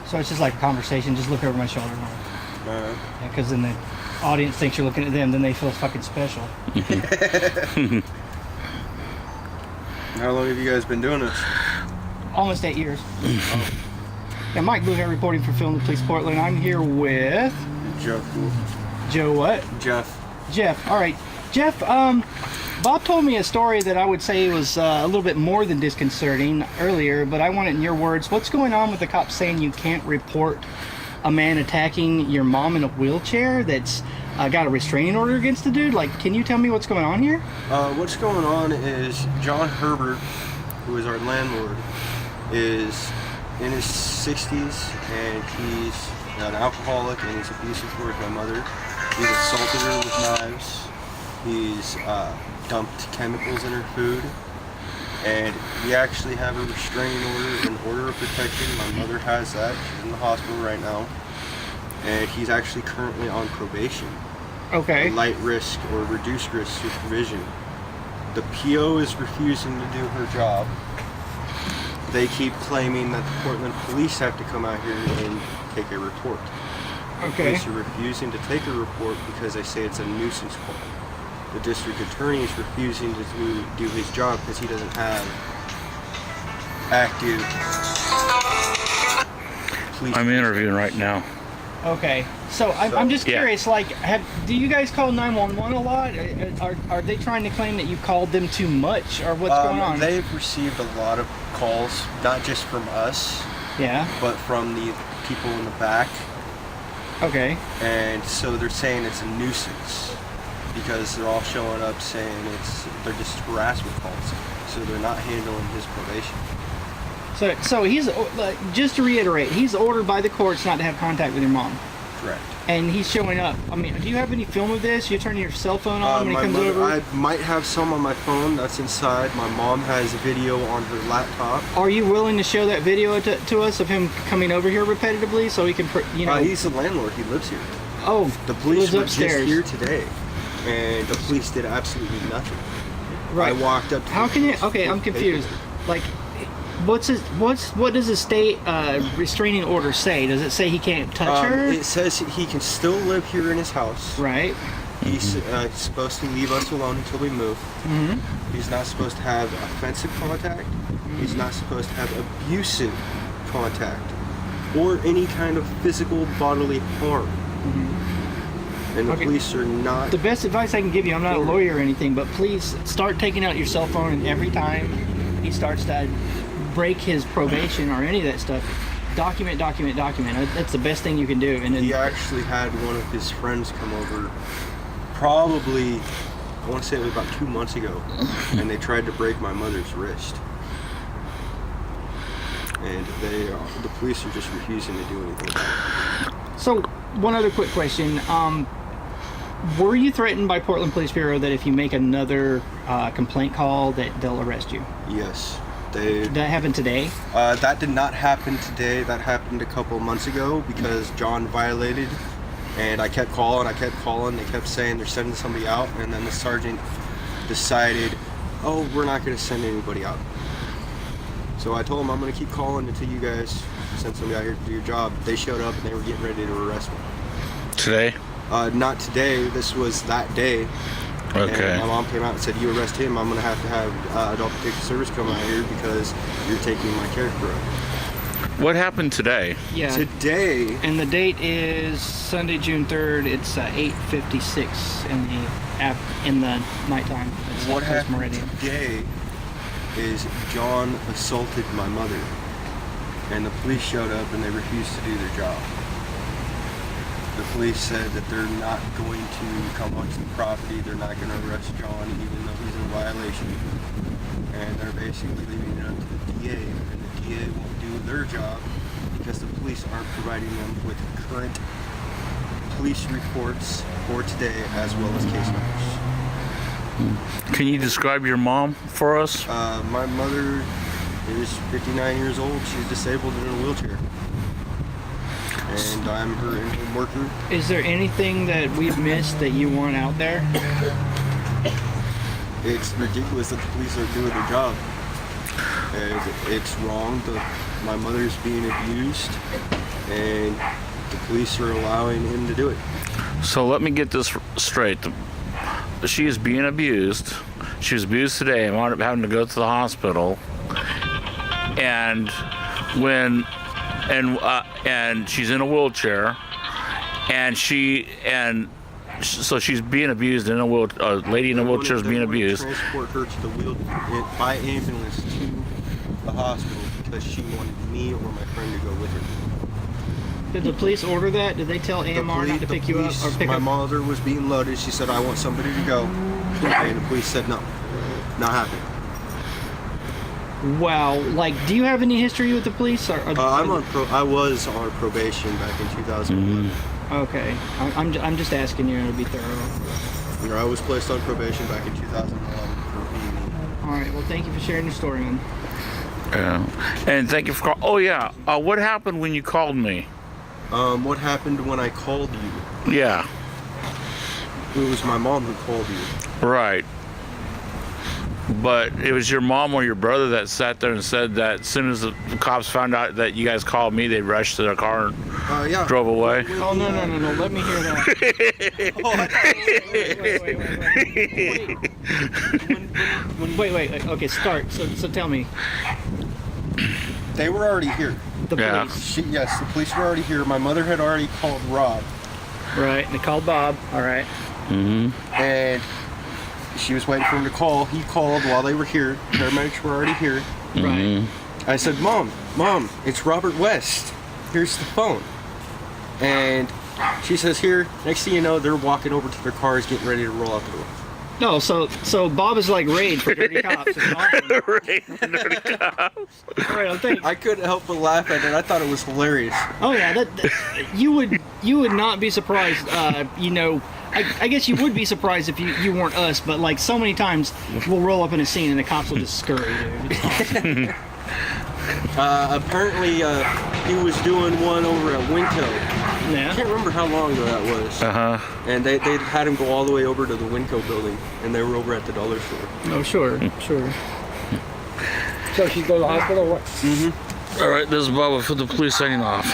So it's just like a conversation. Just look over my shoulder. Because then the audience thinks you're looking at them. Then they feel fucking special. How long have you guys been doing this? Almost 8 years. Yeah, Mike Blue here reporting for Film the Police Portland. I'm here with Jeff. Joe. What? Jeff. All right, Jeff. Bob told me a story that I would say was a little bit more than disconcerting earlier, but I want it in your words. What's going on with the cops saying you can't report a man attacking your mom in a wheelchair that's got a restraining order against the dude? Like, can you tell me what's going on here? What's going on is John Herbert, who is our landlord, is in his 60s and he's an alcoholic and he's abusive towards my mother. He's assaulted her with knives. He's dumped chemicals in her food. And we actually have a restraining order, an order of protection. My mother has that. She's in the hospital right now. And he's actually currently on probation. Okay. Light risk or reduced risk supervision. The PO is refusing to do her job. They keep claiming that the Portland police have to come out here and take a report. The police are refusing to take a report because they say it's a nuisance call. The district attorney is refusing to do his job because he doesn't have active police. I'm interviewing right now. Okay. So I'm just curious, like, do you guys call 911 a lot? Are they trying to claim that you called them too much, or what's going on? They've received a lot of calls, not just from us, but from the people in the back. Okay. And so they're saying it's a nuisance because they're all showing up saying they're just harassment calls. So they're not handling his probation. So he's, just to reiterate, he's ordered by the courts not to have contact with your mom. Correct. And he's showing up. I mean, do you have any film of this? You're turning your cell phone on when he comes over? I might have some on my phone that's inside. My mom has a video on her laptop. Are you willing to show that video to us of him coming over here repetitively so he can, he's the landlord. He lives here. Oh, the police were upstairs. just here today, and the police did absolutely nothing. Right. I walked up to How can you? Okay, I'm confused. Like, what does the state restraining order say? Does it say he can't touch her? It says he can still live here in his house. Right. He's supposed to leave us alone until we move. Mm-hmm. He's not supposed to have offensive contact. He's not supposed to have abusive contact or any kind of physical bodily harm. Mm-hmm. And the police are not. The best advice I can give you, I'm not a lawyer or anything, but please start taking out your cell phone, and every time he starts to break his probation or any of that stuff, document. That's the best thing you can do. And then he actually had one of his friends come over, probably, I want to say it was about 2 months ago, and they tried to break my mother's wrist. And the police are just refusing to do anything about it. So, one other quick question. Were you threatened by Portland Police Bureau that if you make another complaint call that they'll arrest you? Yes. Did that happen today? That did not happen today. That happened a couple of months ago because John violated, and I kept calling. They kept saying they're sending somebody out, and then the sergeant decided, oh, we're not going to send anybody out. So I told him I'm going to keep calling until you guys send somebody out here to do your job. They showed up and they were getting ready to arrest me. Today? Not today. This was that day. Okay. And my mom came out and said, you arrest him, I'm going to have Adult Protective Service come out here because you're taking my character up. What happened today? Yeah. Today. And the date is Sunday, June 3rd. It's 8:56 in the nighttime. What happened today is John assaulted my mother, and the police showed up and they refused to do their job. The police said that they're not going to come onto the property, they're not going to arrest John even though he's in violation, and they're basically leaving it up to the DA, and the DA won't do their job because the police aren't providing them with current police reports for today as well as case numbers. Can you describe your mom for us? My mother is 59 years old. She's disabled and in a wheelchair. And I'm her in-home worker. Is there anything that we've missed that you want out there? it's ridiculous that the police aren't doing their job. And it's wrong that my mother's being abused, and the police are allowing him to do it. So let me get this straight. She is being abused. She was abused today. I wound up having to go to the hospital. And and she's in a wheelchair. So she's being abused in a wheelchair. A lady in a wheelchair is being abused. Transport her to the by ambulance to the hospital because she wanted me or my friend to go with her. Did the police order that?Id they tell AMR not to pick you up or pick my up? mother was being loaded. She said, "I want somebody to go," and the police said, "No, not happening." Wow. Like, do you have any history with the police? Or I was on probation back in 2011. Okay. I'm just asking you to be thorough. I was placed on probation back in 2011 for being. All right. Well, thank you for sharing your story, man. And thank you for calling. Oh yeah. What happened when you called me? What happened when I called you? Yeah. It was my mom who called you. Right. But it was your mom or your brother that sat there and said that as soon as the cops found out that you guys called me, they rushed to their car and Yeah. drove away. Oh, no. Let me hear that. Wait. Okay, start. So tell me. They were already here. The Yeah. police. Yes, the police were already here. My mother had already called Rob, Right. They called Bob. All right. and she was waiting for him to call. He called while they were here. Paramedics were already here. Right. I said, Mom, it's Robert West. Here's the phone. And she says, here. Next thing you know, they're walking over to their cars, getting ready to roll out the door. No, so Bob is like Raid for Dirty Cops. It's awesome. All right, I'm thinking. I couldn't help but laugh at it. I thought it was hilarious. Oh yeah, that you would not be surprised. I guess you would be surprised if you weren't us. But like so many times, we'll roll up in a scene and the cops will just scurry, dude. It's awesome. Apparently, he was doing one over at Winco. I Yeah. can't remember how long ago that was. And they had him go all the way over to the Winco building, and they were over at the dollar store. Oh sure. So she go to the hospital? What? All right, this is Bubba for the police signing off.